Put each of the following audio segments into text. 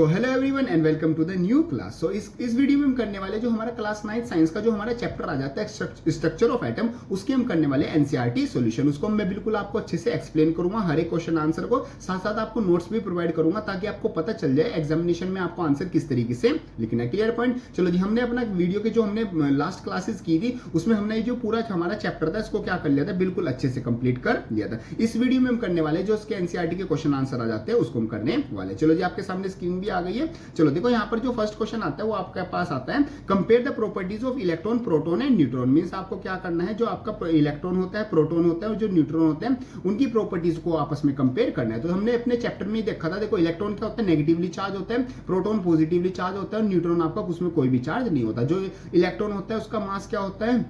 तो hello everyone and welcome to the new class. So इस video में हम करने वाले जो हमारा क्लास 9 साइंस का जो हमारा चैप्टर आ जाता है स्ट्रक्चर ऑफ एटम, उसके हम करने वाले एनसीईआरटी सॉल्यूशन। उसको मैं बिल्कुल आपको अच्छे से एक्सप्लेन करूंगा, हर एक क्वेश्चन आंसर को, साथ साथ आपको नोट्स भी प्रोवाइड करूंगा ताकि आपको पता चल जाए एग्जामिनेशन में आपको आंसर किस तरीके से लिखना है। Clear point. चलो जी, हमने अपना वीडियो के जो हमने लास्ट क्लासेस की थी उसमें हमने जो पूरा हमारा चैप्टर था इसको क्या कर लिया था, बिल्कुल अच्छे से कंप्लीट कर लिया था। इस वीडियो में हम करने वाले जो उसके एनसीईआरटी के क्वेश्चन आंसर आ जाते हैं उसको हम करने वाले। चलो जी, आपके सामने स्क्रीन भी आ गई है। चलो देखो, यहाँ पर जो फर्स्ट क्वेश्चन आता है वो आपके पास आता है, compare the properties of electron, proton and neutron. Means आपको क्या करना है, जो आपका इलेक्ट्रॉन होता है, प्रोटॉन होता है और जो न्यूट्रॉन होते हैं उनकी प्रॉपर्टीज को आपस में कंपेयर करना है। तो हमने अपने चैप्टर में देखा था, देखो इलेक्ट्रॉन क्या होता है, नेगेटिवली चार्ज होता है, प्रोटॉन पॉजिटिवली चार्ज होता है, न्यूट्रॉन आपका उसमें कोई भी चार्ज नहीं होता। जो इलेक्ट्रॉन होता है उसका मास क्या होता है,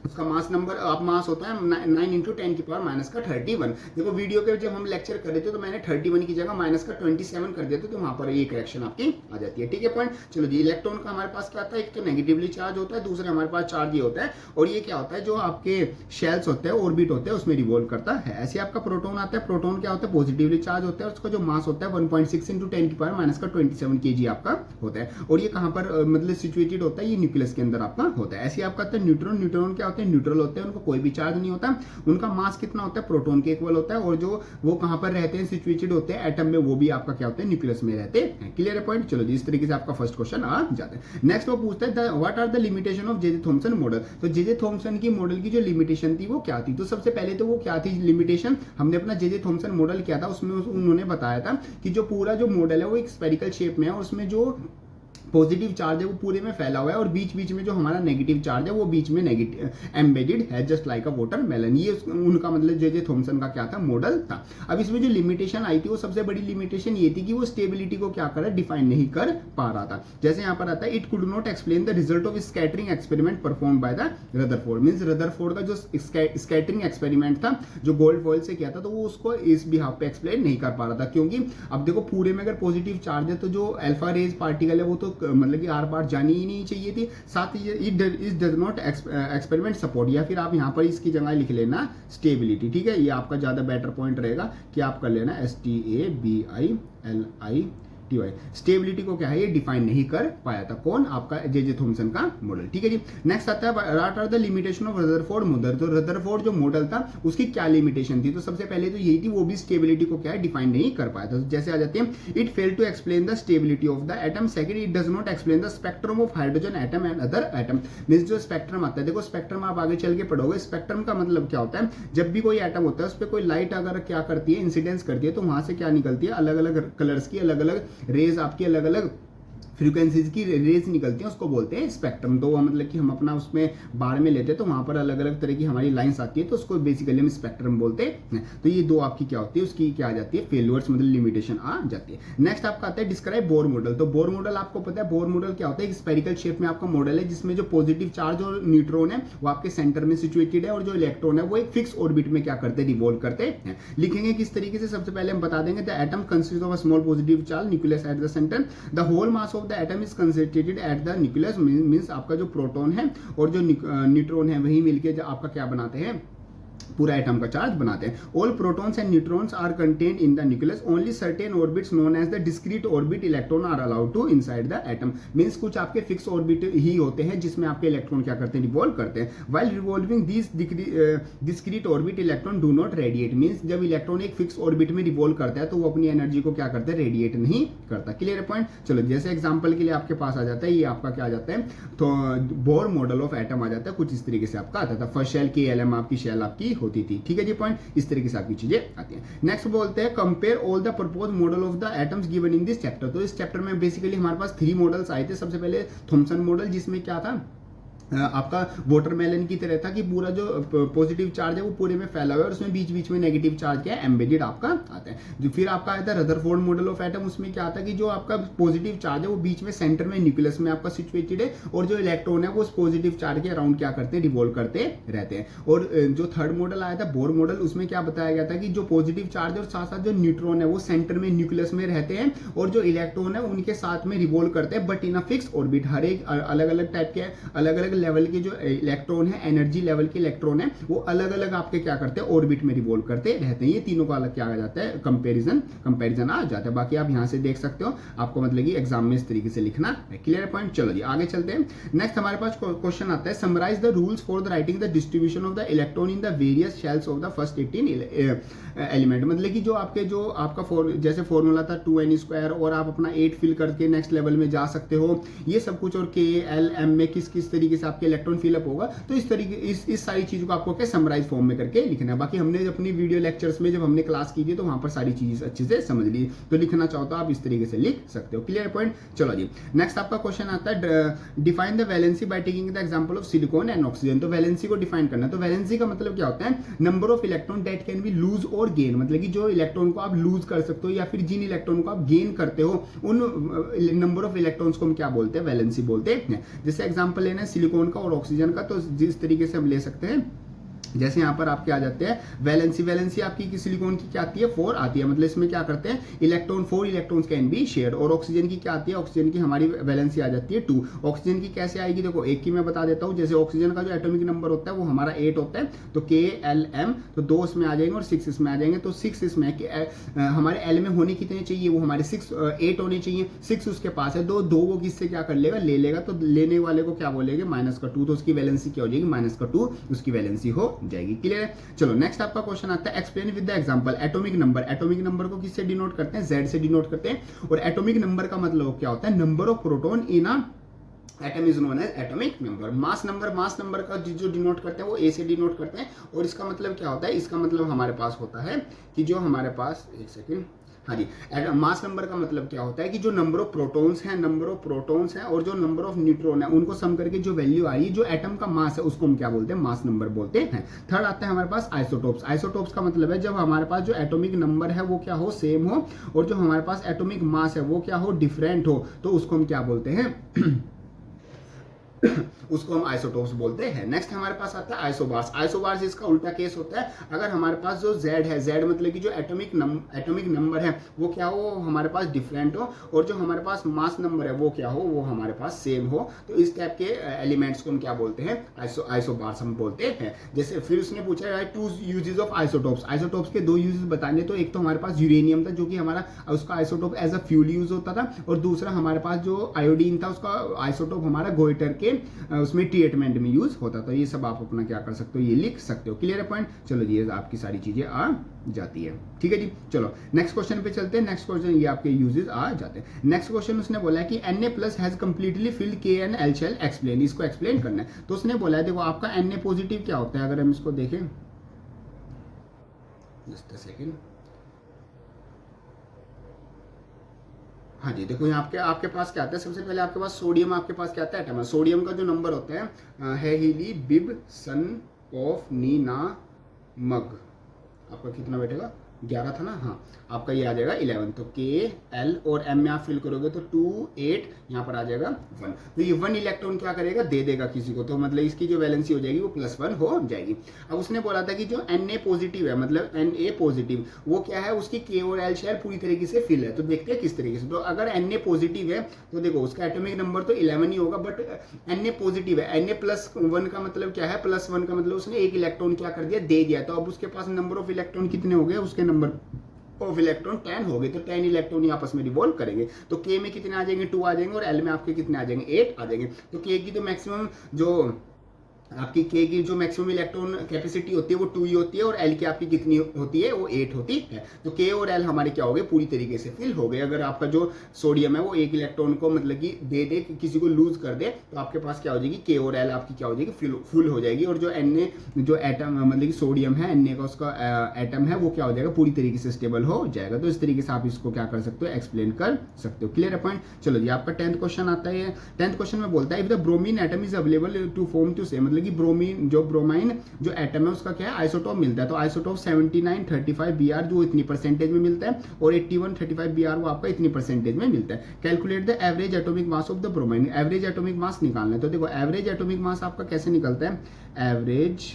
उसका मास नंबर आप मास होता है 9 × 10⁻⁻31। देखो वीडियो के जब हम लेक्चर कर रहे थे तो मैंने 31 की जगह -27 कर दिया था, तो वहां पर ये करेक्शन आपकी आ जाती है। ठीक है पॉइंट। चलो जी, इलेक्ट्रॉन का हमारे पास क्या आता है, एक तो नेगेटिवली चार्ज होता है, दूसरा हमारे पास चार्ज ये होता है, और ये क्या होता है, जो आपके शेल्स होते हैं, ऑर्बिट होते हैं, उसमें रिवॉल्व करता है। ऐसे आपका प्रोटॉन आता है, प्रोटॉन क्या होता है, पॉजिटिवली चार्ज होता है, उसका जो मास होता है 1.6 × 10⁻⁻27 kg आपका होता है, और ये कहां पर मतलब सिचुएटेड होता है, ये न्यूक्लियस के अंदर आपका होता है। ऐसे आपका आता है न्यूट्रॉन। न्यूट्रॉन क्या होते हैं, न्यूट्रल होते हैं, उनको कोई भी चार्ज नहीं होता, उनका मास कितना होता है, प्रोटॉन के इक्वल होता है, और जो वो कहां पर रहते हैं, सिचुएटेड होते हैं एटम में, वो भी आपका क्या होते हैं, न्यूक्लियस में रहते हैं। क्लियर है पॉइंट। चलो जी, इस तरीके से आपका फर्स्ट क्वेश्चन आ जाता है। नेक्स्ट वो पूछता है what are the limitation of J J Thomson model. तो जे जे थॉमसन की मॉडल की जो लिमिटेशन थी वो क्या थी। तो सबसे पहले तो वो क्या थी लिमिटेशन, हमने अपना जे जे थॉमसन मॉडल किया था, उसमें उन्होंने बताया था कि जो पूरा जो मॉडल है वो एक स्फेरिकल शेप में है, और उसमें जो पॉजिटिव चार्ज है वो पूरे में फैला हुआ है, और बीच बीच में जो हमारा नेगेटिव चार्ज है वो बीच में नेगेटिव एम्बेडेड है, just like a watermelon. ये उनका मतलब जे जे थॉमसन का क्या था, मॉडल था। अब इसमें जो लिमिटेशन आई थी वो सबसे बड़ी लिमिटेशन ये थी कि वो स्टेबिलिटी को क्या कर डिफाइन नहीं कर पा रहा था। जैसे यहाँ पर आता है, it could not explain the result of scattering experiment perform by the Rutherford. Means Rutherford का जो स्कैटरिंग एक्सपेरिमेंट था जो गोल्ड फॉइल से किया था, तो वो उसको इस बिहाफ पे एक्सप्लेन नहीं कर पा रहा था, क्योंकि अब देखो पूरे में अगर पॉजिटिव चार्ज है तो जो अल्फा रेज पार्टिकल है वो तो मतलब कि आर पार जानी ही नहीं चाहिए थी। साथ ही it does not experiment support, या फिर आप यहां पर इसकी जगह लिख लेना स्टेबिलिटी। ठीक है, ये आपका ज्यादा बेटर पॉइंट रहेगा कि आप कर लेना STABILITY। स्टेबिलिटी को क्या है, ये डिफाइन नहीं कर पाया था, कौन, आपका जे जे थॉमसन का मॉडल। ठीक है जी। नेक्स्ट आता है what are the limitation of Rutherford model. तो रदरफोर्ड जो मॉडल था उसकी क्या लिमिटेशन थी। तो सबसे पहले तो यही थी, वो भी स्टेबिलिटी को क्या है डिफाइन नहीं कर पाया था। तो जैसे आ जाती है, it fail to explain the stability of the atom. Second, it does not explain the spectrum of hydrogen atom and other atom. Means जो स्पेक्ट्रम आता है, देखो स्पेक्ट्रम आप आगे चल के पढ़ोगे, स्पेक्ट्रम का मतलब क्या होता है, जब भी कोई एटम होता है उस पर कोई लाइट अगर क्या करती है, इंसिडेंस करती है, तो वहां से क्या निकलती है, अलग अलग कलर्स की अलग अलग रेज आपकी अलग अलग फ्रीक्वेंसीज की रेज निकलती हैं, उसको बोलते हैं स्पेक्ट्रम। तो मतलब कि हम अपना उसमें बार में लेते हैं तो वहां पर अलग अलग तरह की हमारी लाइंस आती है, तो उसको बेसिकली हम स्पेक्ट्रम बोलते हैं। तो ये दो आपकी क्या होती है, उसकी क्या आ जाती है, फेल्यूर्स मतलब लिमिटेशन आ जाती है। नेक्स्ट आपका आता है डिस्क्राइब बोर मॉडल। तो बोर मॉडल आपको पता है, बोर मॉडल क्या होता है, एक स्पेरिकल शेप में आपका मॉडल है जिसमें जो पॉजिटिव चार्ज और न्यूट्रॉन है वो आपके सेंटर में सिचुएटेड है, और जो इलेक्ट्रॉन है वो एक फिक्स ऑर्बिट में क्या करते हैं, रिवॉल्व करते हैं। लिखेंगे किस तरीके से, सबसे पहले हम बता देंगे, the atom consist of a small positive charge nucleus at the centre, the whole mass of the atom is concentrated at the nucleus. Means आपका जो प्रोटॉन है और जो न्यूट्रॉन है वही मिलके जो आपका क्या बनाते हैं, पूरा एटम का चार्ज बनाते हैं। All protons and neutrons are contained in the nucleus, only certain orbits known as the discrete orbit electron are allowed to inside the atom. Means कुछ आपके फिक्स ऑर्बिट ही होते हैं जिसमें आपके इलेक्ट्रॉन क्या करते हैं, रिवॉल्व करते हैं। While revolving this discrete orbit electron do not radiate. Means जब इलेक्ट्रॉन एक फिक्स ऑर्बिट में रिवॉल्व करता है तो वो अपनी एनर्जी को क्या करता है, रेडिएट नहीं करता। Clear point. चलो जैसे एग्जाम्पल के लिए आपके पास आ जाता है, ये आपका क्या आ जाता है, तो बोर मॉडल ऑफ एटम आ जाता है, कुछ इस तरीके से आपका आता था। फर्स्ट शेल KLM आपकी शेल आपकी होती थी। ठीक है जी पॉइंट, इस तरीके से आपकी चीजें आती हैं। नेक्स्ट बोलते हैं compare all the propose model of the atoms given in this chapter. तो इस चैप्टर में बेसिकली हमारे पास 3 मॉडल्स आए थे। सबसे पहले थॉमसन मॉडल, जिसमें क्या था, आपका वाटरमेलन की तरह था कि पूरा जो पॉजिटिव चार्ज है वो पूरे में फैला हुआ है और उसमें बीच बीच में नेगेटिव चार्ज क्या है, एम्बेडेड आपका आता है। जो फिर आपका आता है रदरफोर्ड मॉडल ऑफ एटम, उसमें क्या आता है कि जो आपका पॉजिटिव चार्ज है वो बीच में सेंटर में न्यूक्लियस में आपका सिचुएटेड है, और जो इलेक्ट्रॉन है वो उस पॉजिटिव चार्ज के अराउंड क्या करते हैं, रिवॉल्व करते रहते हैं। और जो थर्ड मॉडल आया था बोर मॉडल, उसमें क्या बताया गया था कि जो पॉजिटिव चार्ज और साथ साथ जो न्यूट्रॉन है वो सेंटर में न्यूक्लियस में रहते हैं, और जो इलेक्ट्रॉन है उनके साथ में रिवॉल्व करते हैं, but in a fix orbit. हर एक अलग अलग टाइप के अलग अलग लेवल के जो इलेक्ट्रॉन है, एनर्जी लेवल के इलेक्ट्रॉन है, वो अलग अलग आपके क्या करते हैं, ऑर्बिट में रिवॉल्व करते रहते हैं। ये तीनों का अलग क्या आ जाता है, कंपेरिजन आ जाता है। बाकी आप यहाँ से देख सकते हो, आपको मतलब कि एग्जाम में इस तरीके से लिखना है। Clear point. चलो जी आगे चलते हैं। नेक्स्ट हमारे पास क्वेश्चन आता है, summarise the rules for the writing the distribution of the electron in the various shells of the first 18 element. मतलब कि जो आपका जैसे फॉर्मूला था 2n² और आप अपना 8 फिल करके नेक्स्ट लेवल में जा सकते हो, ये सब कुछ, और K L M में किस किस तरीके से आपके इलेक्ट्रॉन फिलअप होगा, तो इस तरीके इस सारी चीजों को आपको क्या समराइज फॉर्म में करके लिखना है। बाकी हमने अपनी वीडियो लेक्चर्स में जब हमने क्लास की थी तो वहां पर सारी चीजें अच्छे से समझ ली, तो लिखना चाहो तो आप इस तरीके से लिख सकते हो। Clear point. चलो जी नेक्स्ट आपका क्वेश्चन आता है, define the valency by taking the example of silicon and oxygen. तो वैलेंसी को डिफाइन करना है। तो वैलेंसी का मतलब क्या होता है, number of electron that can be lose और गेन। मतलब कि जो इलेक्ट्रॉन को आप लूज कर सकते हो या फिर जिन इलेक्ट्रॉन को आप गेन करते हो, उन नंबर ऑफ इलेक्ट्रॉन्स को हम क्या बोलते हैं, वैलेंसी बोलते हैं। जैसे एग्जांपल लेना है सिलिकॉन का और ऑक्सीजन का, तो जिस तरीके से हम ले सकते हैं, जैसे यहाँ पर आपके आ जाते हैं वैलेंसी आपकी सिलिकॉन की क्या आती है, 4 आती है। मतलब इसमें क्या करते हैं, 4 इलेक्ट्रॉन्स कैन बी शेयर। और ऑक्सीजन की क्या आती है, ऑक्सीजन की हमारी वैलेंसी आ जाती है 2। ऑक्सीजन की कैसे आएगी, देखो एक की मैं बता देता हूँ। जैसे ऑक्सीजन का जो एटॉमिक नंबर होता है वो हमारा 8 होता है, तो K L M, तो 2 इसमें आ जाएंगे और 6 इसमें आ जाएंगे। तो 6 इसमें हमारे L में होने कितने चाहिए, वो हमारे 8 होने चाहिए। 6 उसके पास है, 2 वो किससे क्या कर लेगा, ले लेगा, तो लेने वाले को क्या बोलेंगे, -2, तो उसकी वैलेंसी क्या हो जाएगी, -2 उसकी वैलेंसी हो जाएगी। क्लियर है। चलो नेक्स्ट आपका क्वेश्चन आता है, explain with the example atomic number. Atomic number को किससे डिनोट करते हैं, Z से डिनोट करते हैं। और एटॉमिक नंबर का मतलब क्या होता है, number of proton in a atom is known as atomic number. Mass number का जो डिनोट करते हैं वो A से डिनोट करते हैं। और इसका मतलब क्या होता है, इसका मतलब हमारे पास होता है कि जो हमारे पास, एक सेकेंड, हाँ जी, मास नंबर का मतलब क्या होता है कि जो नंबर ऑफ प्रोटॉन्स हैं और जो नंबर ऑफ न्यूट्रॉन है, उनको सम करके जो वैल्यू आई, जो एटम का मास है, उसको हम क्या बोलते हैं, मास नंबर बोलते हैं। थर्ड आता है हमारे पास आइसोटोप्स। आइसोटोप्स का मतलब है जब हमारे पास जो एटॉमिक नंबर है वो क्या हो, सेम हो, और जो हमारे पास एटॉमिक मास है वो क्या हो, डिफरेंट हो, तो उसको हम क्या बोलते हैं उसको हम आइसोटोप्स बोलते हैं। नेक्स्ट हमारे पास आता है आइसोबार्स। आइसोबार्स इसका उल्टा केस होता है, अगर हमारे पास जो Z है, Z मतलब कि जो एटॉमिक नंबर है वो क्या हो, हमारे पास डिफरेंट हो, और जो हमारे पास मास नंबर है वो क्या हो, वो हमारे पास सेम हो, तो इस टाइप के एलिमेंट्स को हम क्या बोलते हैं, आइसोबार्स हम बोलते हैं। जैसे फिर उसने पूछा है 2 यूजेस ऑफ आइसोटोप्स। आइसोटोप्स के 2 यूजेस बताने, तो एक तो हमारे पास यूरेनियम था जो कि हमारा उसका isotope as a fuel use होता था, और दूसरा हमारे पास जो आयोडीन था उसका आइसोटोप हमारा गोइटर के उसमें ट्रीटमेंट में यूज होता। तो ये सब आप अपना क्या कर सकते हो, ये लिख सकते हो। क्लियर है पॉइंट। चलो जी, ये आपकी सारी चीजें आ जाती है। ठीक है जी। चलो नेक्स्ट क्वेश्चन पे चलते हैं। नेक्स्ट क्वेश्चन ये आपके यूजेस आ जाते हैं। नेक्स्ट क्वेश्चन उसने बोला है कि Na+ has completely filled KNL shell, explain. इसको एक्सप्लेन करना है। तो उसने बोला है, देखो आपका Na पॉजिटिव क्या होता है, अगर हम इसको देखें, जस्ट अ सेकेंड, हाँ जी, देखो यहाँ आपके पास क्या आता है, सबसे पहले आपके पास सोडियम, आपके पास क्या आता है, एटम। सोडियम का जो नंबर होता है हीली बिब सन ऑफ नी ना मग, आपका कितना बैठेगा, 11 था ना, हाँ, आपका ये आ जाएगा 11। तो K L और M में आप फिल करोगे तो 2 8 यहाँ पर आ जाएगा 1। तो ये 1 इलेक्ट्रॉन क्या करेगा, दे देगा किसी को, तो मतलब इसकी जो वैलेंसी हो जाएगी वो +1 हो जाएगी। अब उसने बोला था कि जो Na पॉजिटिव है, मतलब Na पॉजिटिव, वो क्या है, उसकी K और L शेल पूरी तरीके से फिल है। तो देखते हैं किस तरीके से। तो अगर Na पॉजिटिव है तो देखो उसका एटॉमिक नंबर तो 11 ही होगा, बट Na पॉजिटिव है, Na+1 का मतलब क्या है, +1 का मतलब उसने 1 इलेक्ट्रॉन क्या कर दिया, दे दिया। तो अब उसके पास नंबर ऑफ इलेक्ट्रॉन कितने हो गए, उसके नंबर ऑफ इलेक्ट्रॉन 10 हो गए। तो 10 इलेक्ट्रॉन आपस में रिवॉल्व करेंगे। तो K में कितने आ जाएंगे, 2 आ जाएंगे, और L में आपके कितने आ जाएंगे, 8 आ जाएंगे। तो K की तो मैक्सिमम जो आपकी K की जो मैक्सिमम इलेक्ट्रॉन कैपेसिटी होती है वो 2 ही होती है, और L की आपकी कितनी होती है, वो 8 होती है। तो K और L हमारे क्या हो गए, पूरी तरीके से फिल हो गए। अगर आपका जो सोडियम है वो 1 इलेक्ट्रॉन को मतलब कि दे किसी को लूज कर दे, तो आपके पास क्या हो जाएगी, K और L आपकी क्या हो जाएगी, फुल हो जाएगी। और जो Na जो एटम मतलब कि सोडियम है, Na का उसका एटम है, वो क्या हो जाएगा, पूरी तरीके से स्टेबल हो जाएगा। तो इस तरीके से आप इसको क्या कर सकते हो, एक्सप्लेन कर सकते हो। क्लियर है पॉइंट। चलो जी, आपका 10th क्वेश्चन आता है। 10th क्वेश्चन में बोलता है, if the bromine atom is available to form to say, मतलब कि ब्रोमाइन जो एटम है उसका क्या है, आइसोटोप मिलता है। तो आइसोटोप 79 35 Br जो इतनी परसेंटेज में मिलता है, और 81 35 Br वो आपका इतनी परसेंटेज में मिलता है। Calculate the average atomic mass of the bromine. Average atomic mass निकालना है। तो देखो एवरेज एटॉमिक मास आपका कैसे निकलता है, एवरेज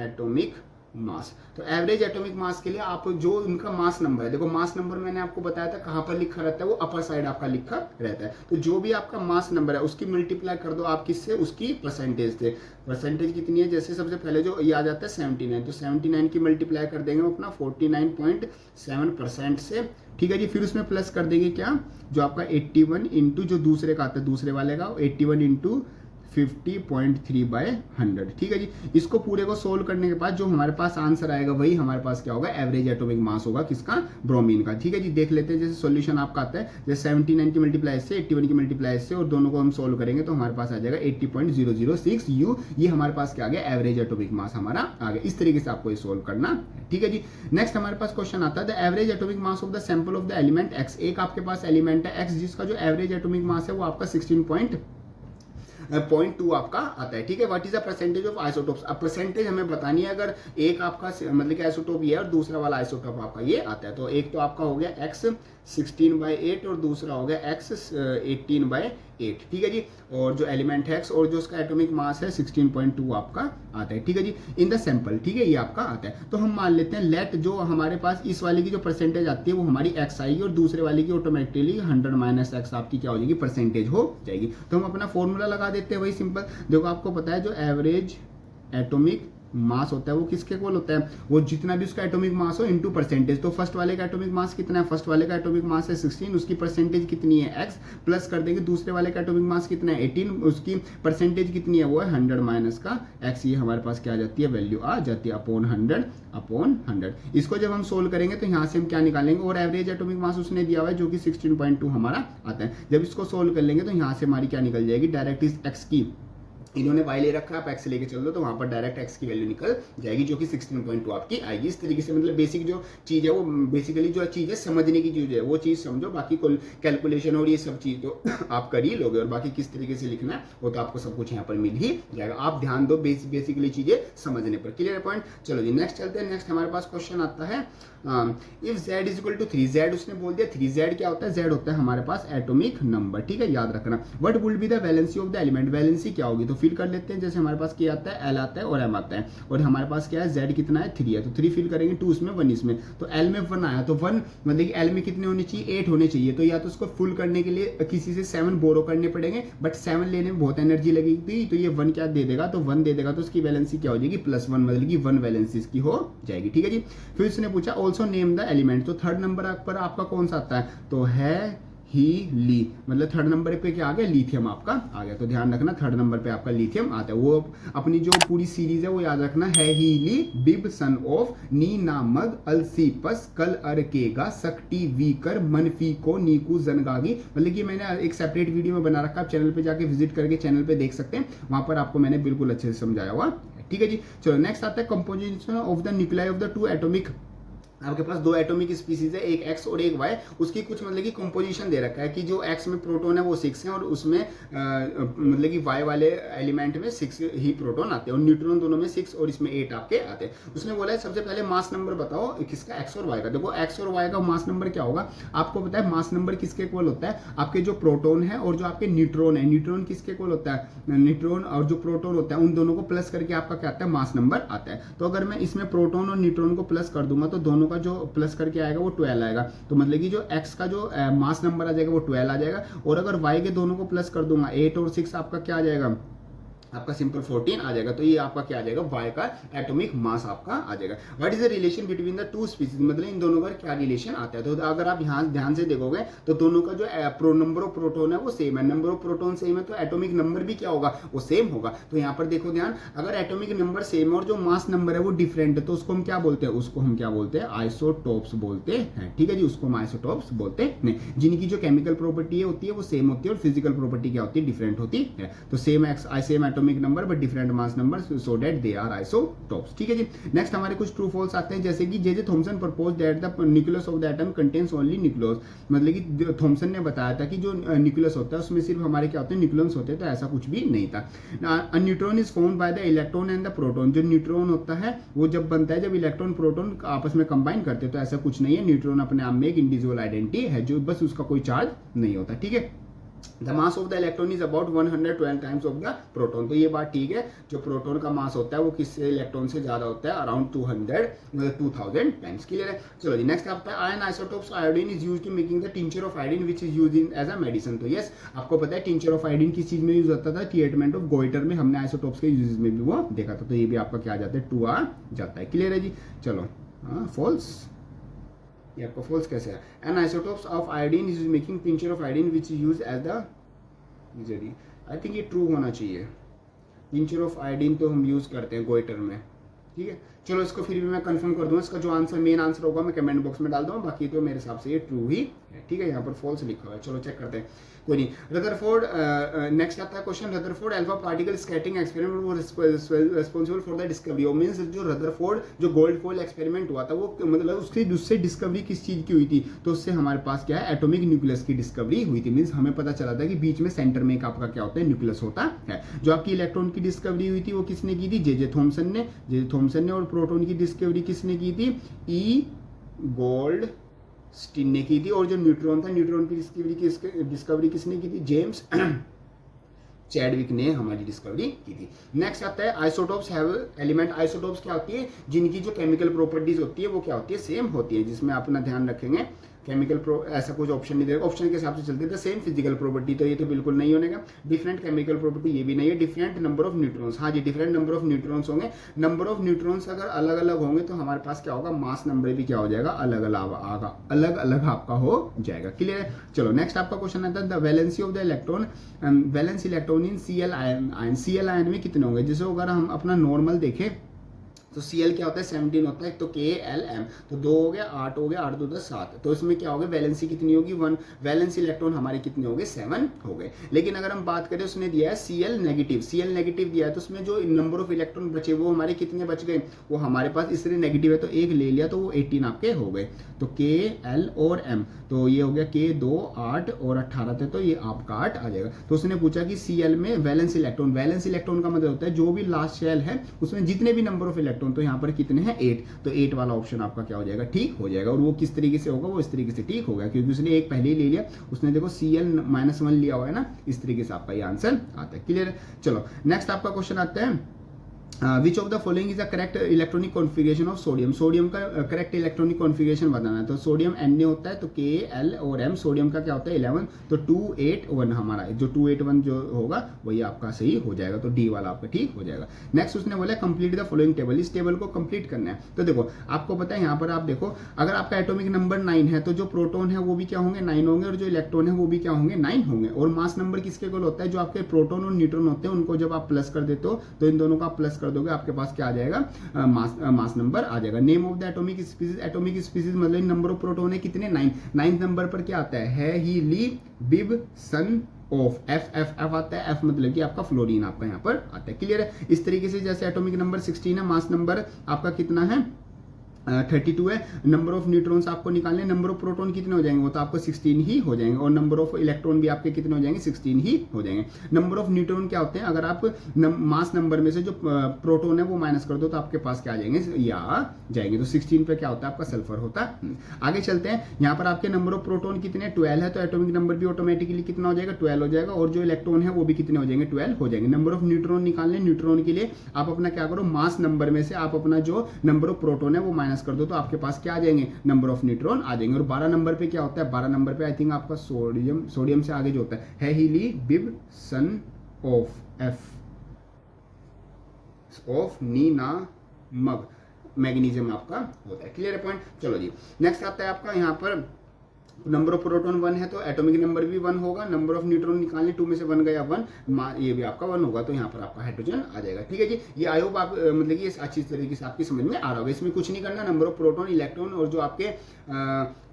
एटॉमिक मास। तो एवरेज एटॉमिक मास के लिए आप जो उनका मास नंबर है, देखो मास नंबर मैंने आपको बताया था कहाँ पर लिखा रहता है, वो अपर साइड आपका लिखा रहता है। तो जो भी आपका मास नंबर है उसकी मल्टीप्लाई कर दो आप किससे, उसकी परसेंटेज से। परसेंटेज कितनी है, जैसे सबसे पहले जो ये आ जाता है 79, तो 79 की मल्टीप्लाई कर देंगे अपना 49.7% से, ठीक है जी। फिर उसमें प्लस कर देंगे क्या, जो आपका 81 इंटू जो दूसरे का आता है, दूसरे वाले का 81 इंटू 50.3/100, ठीक है जी। इसको पूरे को सोल्व करने के बाद जो हमारे पास आंसर आएगा वही हमारे पास क्या होगा, एवरेज एटॉमिक मास होगा, किसका, ब्रोमीन का, ठीक है जी। देख लेते हैं, जैसे सॉल्यूशन आपका आता है, जैसे 79 की मल्टीप्लाई से 81 की मल्टीप्लाई से, और दोनों को हम सोल्व करेंगे तो हमारे पास आ जाएगा 80.006 U। ये हमारे पास क्या आ गया, एवरेज एटॉमिक मास हमारा आ गया। इस तरीके से आपको ये सोल्व करना है, ठीक है जी। नेक्स्ट हमारे पास क्वेश्चन आता है, the average atomic mass of the sample of the element X। एक आपके पास एलिमेंट है X जिसका जो एवरेज एटॉमिक मास है वो आपका 16.2 आपका आता है, ठीक है। What is the percentage of isotopes. अब परसेंटेज हमें बतानी है, अगर एक आपका मतलब कि आइसोटोप ये है और दूसरा वाला आइसोटोप आपका ये आता है, तो एक तो आपका हो गया X 16/8 और दूसरा हो गया X 18/8, ठीक है जी। और जो एलिमेंट है X और जो उसका एटॉमिक मास है 16.2 आपका आता है, ठीक है जी, इन द सैंपल, ठीक है, ये आपका आता है। तो हम मान लेते हैं लेट जो हमारे पास इस वाले की जो परसेंटेज आती है वो हमारी X आएगी, और दूसरे वाले की ऑटोमेटिकली 100 - X आपकी क्या हो जाएगी, परसेंटेज हो जाएगी। तो हम अपना फॉर्मूला लगा देते हैं, वही सिंपल। देखो आपको पता है जो एवरेज एटॉमिक मास होता है वो किसके इक्वल होता है, वो जितना भी उसका एटॉमिक मास हो इनटू परसेंटेज। तो फर्स्ट वाले का एटॉमिक मास कितना है, फर्स्ट वाले का एटॉमिक मास है 16, उसकी परसेंटेज कितनी है X, प्लस कर देंगे दूसरे वाले का एटॉमिक मास कितना है 18, उसकी परसेंटेज कितनी है वो है 100 - का X। ये हमारे पास क्या आ जाती है, वैल्यू आ जाती है अपॉन 100। इसको जब हम सोल्व करेंगे तो यहाँ से हम क्या निकालेंगे, और एवरेज एटॉमिक मास उसने दिया हुआ है जो कि 16.2 हमारा आता है। जब इसको सोल्व कर लेंगे तो यहाँ से हमारी क्या निकल जाएगी, डायरेक्ट इस X की, इन्होंने y ले रखा है, आप x लेके चल दो तो वहां पर डायरेक्ट x की वैल्यू निकल जाएगी जो कि 16.2 आपकी आएगी। इस तरीके से मतलब बेसिक जो चीज़ है वो बेसिकली जो चीज़ है समझने की चीज़ है वो चीज़ समझो, बाकी कैलकुलेशन और ये सब चीज़ तो आप कर ही लोगे, और बाकी किस तरीके से लिखना है वो तो आपको सब कुछ यहाँ पर मिल ही जाएगा। आप ध्यान दो बेसिकली चीज़ें समझने पर। Clear point. चलो जी नेक्स्ट चलते हैं। नेक्स्ट हमारे पास क्वेश्चन आता है, इफ z = 3, z उसने बोल दिया 3, z क्या होता है, z होता है हमारे पास एटॉमिक नंबर, ठीक है, याद रखना। What would be the valency of the element, valency क्या होगी, तो फिल कर लेते हैं। जैसे हमारे पास क्या आता है, L आता है और M आता है, और हमारे पास क्या है, Z कितना है 3 है, तो 3 फिल करेंगे, 2 इसमें 1 इसमें, तो L में 1 आया, तो 1 मतलब कि L में कितने होने चाहिए, 8 होने चाहिए। तो या तो उसको फुल करने के लिए किसी से 7 बोरो करने पड़ेंगे, बट 7 लेने में बहुत एनर्जी लगेगी, तो ये 1 क्या दे देगा, तो 1 दे देगा, तो उसकी वैलेंसी क्या हो जाएगी, +1, मतलब कि 1 वैलेंसी इसकी हो जाएगी, ठीक है जी। फिर उसने पूछा ऑल्सो नेम द एलिमेंट, तो थर्ड नंबर पर आपका कौन सा आता है, तो है ही ली, मतलब थर्ड नंबर पे क्या आ गया, लिथियम आपका आ गया। तो ध्यान रखना थर्ड नंबर पे आपका लिथियम आता है। वो अपनी जो पूरी सीरीज है वो याद रखना, है ही ली बिब सन ऑफ नी नामग अलसीपस कल अरकेगा सक्टी वीकर मनफी को नीकू जनगागी, मतलब कि मैंने एक सेपरेट वीडियो में बना रखा, आप चैनल पे जाके विजिट करके चैनल पे देख सकते हैं, वहां पर आपको मैंने बिल्कुल अच्छे से समझाया हुआ, ठीक है जी। चलो नेक्स्ट आता है composition of the nuclei of the 2 atomic. आपके पास 2 एटॉमिक स्पीसीज है, एक X और एक Y, उसकी कुछ मतलब की कंपोजिशन दे रखा है कि जो X में प्रोटॉन है वो 6 है, और उसमें मतलब कि Y वाले एलिमेंट में 6 ही प्रोटॉन आते हैं, और न्यूट्रॉन दोनों में 6 और इसमें 8 आपके आते हैं। उसने बोला है सबसे पहले मास नंबर बताओ किसका, X और Y का। देखो X और Y का मास नंबर क्या होगा, आपको पता है मास नंबर किसके इक्वल होता है, आपके जो प्रोटॉन है और जो आपके न्यूट्रॉन है, न्यूट्रॉन किसके इक्वल होता है, न्यूट्रॉन और जो प्रोटॉन होता है उन दोनों को प्लस करके आपका क्या आता है, मास नंबर आता है। तो अगर मैं इसमें प्रोटॉन और न्यूट्रॉन को प्लस कर दूंगा तो दोनों का जो प्लस करके आएगा वो 12 आएगा, तो मतलब कि जो X का जो मास नंबर आ जाएगा वो 12 आ जाएगा, और अगर Y के दोनों को प्लस कर दूंगा 8 और 6 आपका क्या आ जाएगा, आपका सिंपल 14 आ जाएगा। तो ये आपका क्या आ जाएगा, Y का एटॉमिक मास आपका आ जाएगा। What is the relation between the 2 species, मतलब इन दोनों का क्या रिलेशन आता है। तो अगर आप यहाँ ध्यान से देखोगे तो दोनों का जो नंबर ऑफ प्रोटॉन है वो सेम है, नंबर ऑफ प्रोटॉन सेम है, तो एटॉमिक नंबर भी क्या होगा, वो सेम होगा। तो यहाँ पर देखो ध्यान, अगर एटॉमिक नंबर सेम है और जो मास नंबर है वो डिफरेंट है, तो उसको हम क्या बोलते हैं, उसको हम क्या बोलते हैं, आइसोटोप्स बोलते हैं, ठीक है जी, उसको हम आइसोटोप्स बोलते हैं, जिनकी जो केमिकल प्रॉपर्टी होती है वो सेम होती है और फिजिकल प्रॉपर्टी क्या होती है, डिफरेंट होती है। तो same atomic number but different mass number, so that they are isotopes, ठीक है जी। नेक्स्ट हमारे कुछ ट्रू फॉल्स आते हैं, जैसे कि J Thomson propose that the nucleus of the atom contains only nucleus, मतलब कि थॉमसन ने बताया था कि जो न्यूक्लियस होता है उसमें सिर्फ हमारे क्या होते हैं, न्यूक्लियस होते हैं, तो ऐसा कुछ भी नहीं था। A neutron is formed by the electron and the proton, जो न्यूट्रॉन होता है वो जब बनता है जब इलेक्ट्रॉन प्रोटॉन आपस में कंबाइन करते हैं, तो ऐसा कुछ नहीं है, न्यूट्रॉन अपने आप में एक इंडिविजुअल आइडेंटिटी है, जो बस उसका कोई चार्ज नहीं होता, ठीक है। The mass of the electron is about 112 times of the proton. तो ये बात ठीक है, जो प्रोटॉन का मास होता है वो किससे इलेक्ट्रॉन से ज्यादा होता है, अराउंड 2000 टाइम्स। क्लियर है। चलो जी नेक्स्ट आता है ion isotopes iodine is used in making the tincture of iodine which is used in as a medicine. तो यस आपको पता है टिंचर ऑफ आयोडीन किस चीज में यूज होता था, ट्रीटमेंट ऑफ गोइटर में हमने आइसोटोप्स के यूजेस में भी वो देखा था। तो ये भी आपका क्या आ जाता है, 2 आ जाता है। क्लियर है जी। चलो फॉल्स, ये आपका फॉल्स कैसे है, an isotopes of iodine is making tincture of iodine which is used as the, I think ये ट्रू होना चाहिए। टिंचर ऑफ आयोडीन तो हम यूज करते हैं गोइटर में, ठीक है। चलो इसको फिर भी मैं कंफर्म कर दूंगा, इसका जो आंसर मेन आंसर होगा मैं कमेंट बॉक्स में डाल दूंगा, बाकी तो मेरे हिसाब से ये ट्रू ही है, ठीक है। यहाँ पर फॉल्स लिखा हुआ है, चलो चेक करते हैं, कोई नहीं। रदरफोर्ड नेक्स्ट आता है question, Rutherford alpha particle scattering experiment वो रिस्पांसिबल फॉर द डिस्कवरी। वो मींस जो रदरफोर्ड जो गोल्ड फॉइल एक्सपेरिमेंट हुआ था वो मतलब उससे डिस्कवरी किस चीज की हुई थी, तो उससे हमारे पास क्या है, एटॉमिक न्यूक्लियस की डिस्कवरी हुई थी। मींस हमें पता चला था कि बीच में सेंटर में एक आपका क्या होता है, न्यूक्लियस होता है। जो आपकी इलेक्ट्रॉन की डिस्कवरी हुई थी वो किसने की थी, जे थॉमसन ने, और प्रोटॉन की डिस्कवरी किसने की थी, ई गोल्ड स्टीन ने की थी। और जो न्यूट्रॉन था, न्यूट्रॉन की डिस्कवरी किसने की थी, जेम्स चैडविक ने हमारी डिस्कवरी की थी। नेक्स्ट आता है आइसोटोप्स हैव एलिमेंट। आइसोटोप्स क्या होती है, जिनकी जो केमिकल प्रॉपर्टीज होती है वो क्या होती है, सेम होती है, जिसमें आप अपना ध्यान रखेंगे केमिकल ऐसा कुछ ऑप्शन नहीं देगा, ऑप्शन के हिसाब से चलते थे। सेम फिजिकल प्रॉपर्टी तो ये तो बिल्कुल नहीं होने का, डिफरेंट केमिकल प्रॉपर्टी ये भी नहीं है, डिफरेंट नंबर ऑफ न्यूट्रॉन्स, हाँ जी डिफरेंट नंबर ऑफ न्यूट्रॉन्स होंगे। नंबर ऑफ न्यूट्रॉन्स अगर अलग अलग होंगे तो हमारे पास क्या होगा, मास नंबर भी क्या हो जाएगा, अलग अलग आपका हो जाएगा। क्लियर है। चलो नेक्स्ट आपका क्वेश्चन आता है the valency of the electron, valence electron in Cl ion. Cl ion में कितने होंगे, जैसे अगर हम अपना नॉर्मल देखें तो Cl क्या होता है, 17 होता है, तो KLM, तो 2 हो गया, 8 हो गया, 8 2 10 7, तो इसमें क्या होगा, वैलेंसी कितनी होगी, 1। वैलेंस इलेक्ट्रॉन हमारे कितने हो गए, 7 हो गए। लेकिन अगर हम बात करें, उसने दिया है Cl नेगेटिव दिया है, तो उसमें जो नंबर ऑफ इलेक्ट्रॉन बचे वो हमारे कितने बच गए, वो हमारे पास इसलिए नेगेटिव है तो एक ले लिया, तो वो 18 आपके हो गए। तो KL और M, तो ये हो गया K 2 8 और 18 थे, तो ये आपका 8 आ जाएगा। तो उसने पूछा कि Cl में वैलेंस इलेक्ट्रॉन का मतलब होता है जो भी लास्ट शेल है उसमें जितने भी नंबर ऑफ इलेक्ट्रॉन, तो यहाँ पर कितने हैं, 8, तो 8 वाला ऑप्शन आपका क्या हो जाएगा, ठीक हो जाएगा। और वो किस तरीके से होगा, वो इस तरीके से ठीक होगा, क्योंकि उसने एक पहले ही ले लिया, उसने देखो Cl-1 लिया हुआ है ना, इस तरीके से आपका ये आंसर आता है। क्लियर है। चलो नेक्स्ट आपका क्वेश्चन आता है which of the following is the correct electronic configuration of sodium. Sodium का करेक्ट इलेक्ट्रॉनिक कॉन्फ़िगरेशन बताना है, तो सोडियम Na होता है, तो Kl और M, सोडियम का क्या होता है 11, तो 281 हमारा जो 281 जो होगा वही आपका सही हो जाएगा, तो डी वाला आपका ठीक हो जाएगा। नेक्स्ट उसने बोला कंप्लीट द फॉलोइंग टेबल, इस टेबल को कंप्लीट करना है। तो देखो आपको पता है यहाँ पर आप देखो, अगर आपका एटॉमिक नंबर 9 है तो जो प्रोटॉन है वो भी क्या होंगे, 9 होंगे, और जो इलेक्ट्रॉन है वो भी क्या होंगे, 9 होंगे। और मास नंबर किसके इक्वल होता है, जो आपके प्रोटॉन और न्यूट्रॉन होते हैं उनको जब आप प्लस कर देते हो तो इन दोनों का प्लस कर दोगे, आपके पास क्या आ जाएगा, मास नंबर आ जाएगा। Name of the atomic species मतलब नंबर ऑफ प्रोटॉन है कितने, 9। 9th नंबर पर क्या आता है, ही ली बिब सन ऑफ, एफ आता है, एफ मतलब कि आपका फ्लोरीन आपका यहाँ पर आता है। क्लियर है। इस तरीके से जैसे एटॉमिक नंबर 16 है, मास नंबर आपका कितना है 32 है, नंबर ऑफ न्यूट्रॉन्स आपको निकालने, नंबर ऑफ प्रोटॉन कितने हो जाएंगे, वो तो आपको 16 ही हो जाएंगे, और नंबर ऑफ इलेक्ट्रॉन भी आपके कितने हो जाएंगे, 16 ही हो जाएंगे। नंबर ऑफ न्यूट्रॉन क्या होते हैं, अगर आप मास नंबर में से जो प्रोटॉन है वो माइनस कर दो तो आपके पास क्या आ जाएंगे, या जाएंगे, तो 16 पे क्या होता है आपका सल्फर होता है। आगे चलते हैं, यहाँ पर आपके नंबर ऑफ प्रोटॉन कितने 12 है, तो एटॉमिक नंबर भी ऑटोमेटिकली कितना हो जाएगा, 12 हो जाएगा, और जो इलेक्ट्रॉन है वो भी कितने हो जाएंगे, 12 हो जाएंगे। नंबर ऑफ न्यूट्रॉन निकालने, न्यूट्रॉन के लिए आप अपना क्या करो, मास नंबर में से आप अपना जो नंबर ऑफ प्रोटॉन है वो माइनस कर दो, तो आपके क्या आ जाएंगे, नंबर ऑफ न्यूट्रॉन आ जाएंगे। और 12 नंबर पे क्या होता है, 12 नंबर पे आई थिंक आपका सोडियम से आगे जो होता है हीली बिब सन ऑफ, एफ ऑफ नीना मग, मैग्नीशियम आपका होता है। क्लियर है पॉइंट। चलो जी नेक्स्ट आता है आपका यहाँ पर नंबर ऑफ प्रोटॉन 1 है तो एटॉमिक नंबर भी 1 होगा, नंबर ऑफ न्यूट्रॉन निकालने 2 में से 1 गया 1, ये भी आपका 1 होगा, तो यहाँ पर आपका हाइड्रोजन आ जाएगा। ठीक है जी, ये आई होप आप मतलब कि अच्छी तरीके से आपकी समझ में आ रहा होगा। इसमें कुछ नहीं करना, नंबर ऑफ प्रोटॉन इलेक्ट्रॉन और जो आपके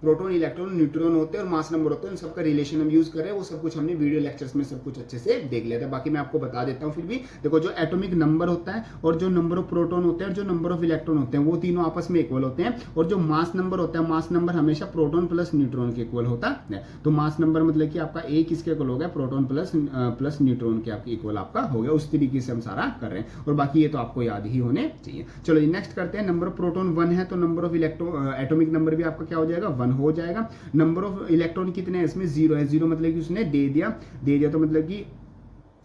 प्रोटॉन इलेक्ट्रॉन न्यूट्रॉन होते हैं और मास नंबर होते हैं, उन सबका रिलेशन हम यूज करें, वो सब कुछ हमने वीडियो लेक्चर्स में सब कुछ अच्छे से देख लिया था। बाकी मैं आपको बता देता हूँ फिर भी। देखो जो एटॉमिक नंबर होता है और जो नंबर ऑफ प्रोटॉन होते हैं और जो नंबर ऑफ इलेक्ट्रॉन होते हैं वो तीनों आपस में इक्वल होते हैं, और जो मास नंबर होता है, मास नंबर हमेशा प्रोटॉन प्लस न्यूट्रॉन के इक्वल होता है। तो मास नंबर मतलब कि आपका ए किसके इक्वल हो गया, प्रोटॉन प्लस न्यूट्रॉन के आपके इक्वल आपका हो गया। उस तरीके से हम सारा कर रहे हैं, और बाकी ये तो आपको याद ही होने चाहिए। चलो नेक्स्ट करते हैं, नंबर ऑफ प्रोटॉन 1 है तो number of electron atomic number भी आपका क्या हो जाएगा, 1 1 हो जाएगा। नंबर ऑफ इलेक्ट्रॉन कितने हैं इसमें 0 है, 0 मतलब कि उसने दे दिया तो मतलब कि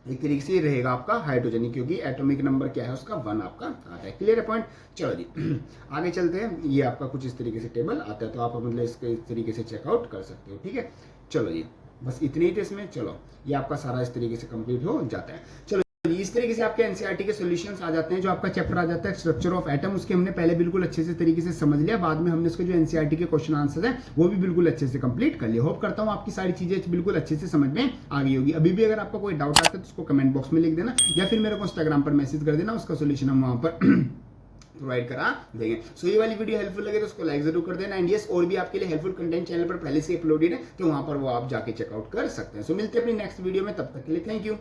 एक तरीके से रहेगा आपका हाइड्रोजन, क्योंकि एटॉमिक नंबर क्या है उसका 1 आपका आता है। क्लियर है पॉइंट। चलो जी आगे चलते हैं। ये आपका कुछ इस तरीके से टेबल आता है, तो आप मतलब इसके इस तरीके से चेकआउट कर सकते हो। ठीक है, चलो जी बस इतने ही थे इसमें। चलो ये आपका सारा इस तरीके से कंप्लीट हो जाता है। चलो इस तरीके से आपके एनसीईआरटी के सॉल्यूशंस आ जाते हैं। जो आपका चैप्टर आ जाता है स्ट्रक्चर ऑफ एटम, उसके हमने पहले बिल्कुल अच्छे से तरीके से समझ लिया, बाद में हमने उसके जो एनसीईआरटी के क्वेश्चन आंसर है वो भी बिल्कुल अच्छे से कंप्लीट कर लिया। होप करता हूँ आपकी सारी चीजें बिल्कुल अच्छे से समझ में आ गई होगी। अभी भी अगर आपको कोई डाउट आता है तो उसको कमेंट बॉक्स में लिख देना, या फिर मेरे को इंस्टाग्राम पर मैसेज कर देना, उसका सोल्यूशन हम वहां पर प्रोवाइड करा देंगे। सो ये वाली वीडियो हेल्पफुल लगे तो उसको लाइक जरूर कर देना। एंड यस, और भी आपके लिए हेल्पफुल कंटेंट चैनल पर पहले से अपलोडेड है, तो वहां पर वो आप जाके चेकआउट कर सकते हैं। सो मिलते हैं अपनी नेक्स्ट वीडियो में, तब तक के लिए थैंक यू।